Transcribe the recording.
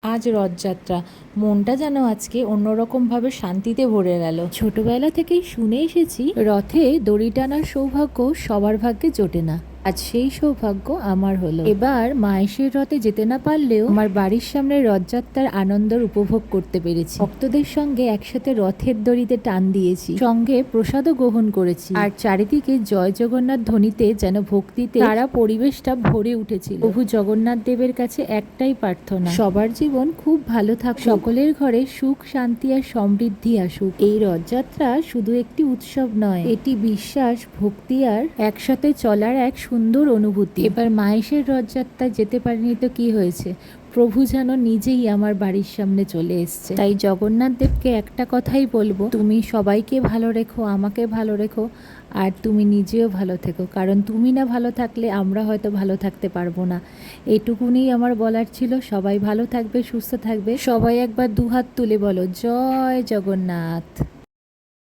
আজ রথযাত্রা, মনটা যেন আজকে অন্যরকমভাবে শান্তিতে ভরে গেল। ছোটবেলা থেকেই শুনে এসেছি রথে দড়ি টানার সৌভাগ্য সবার ভাগ্যে জোটে না। আজ সেই সৌভাগ্য আমার হলো। এবার মায়েশের রথে যেতে না পারলেও আমার বাড়ির সামনে রথযাত্রার আনন্দের উপভোগ করতে পেরেছি। ভক্তদের সঙ্গে একসাথে রথের দড়িতে টান দিয়েছি, সঙ্গে প্রসাদও গ্রহণ করেছি, আর চারিদিকে জয় জগন্নাথ ধ্বনিতে যেন ভক্তিতে সারা পরিবেশটা ভরে উঠেছিল। প্রভু জগন্নাথ দেবের কাছে একটাই প্রার্থনা, সবার জীবন খুব ভালো থাকুক, সকলের ঘরে সুখ শান্তি আর সমৃদ্ধি আসুক। এই রথযাত্রা শুধু একটি উৎসব নয়, এটি বিশ্বাস, ভক্তি আর একসাথে চলার এক সুন্দর অনুভূতি। এবার মায়েশের রথযাত্রায় যেতে পারিনি তো কি হয়েছে, প্রভু যেন নিজেই আমার বাড়ির সামনে চলে এসছে। তাই জগন্নাথ দেবকে একটা কথাই বলবো, তুমি সবাইকে ভালো রেখো, আমাকে ভালো রেখো, আর তুমি নিজেও ভালো থেকো, কারণ তুমি না ভালো থাকলে আমরা হয়তো ভালো থাকতে পারবো না। এটুকুনি আমার বলার ছিল। সবাই ভালো থাকবে, সুস্থ থাকবে। সবাই একবার দুহাত তুলে বলো জয় জগন্নাথ।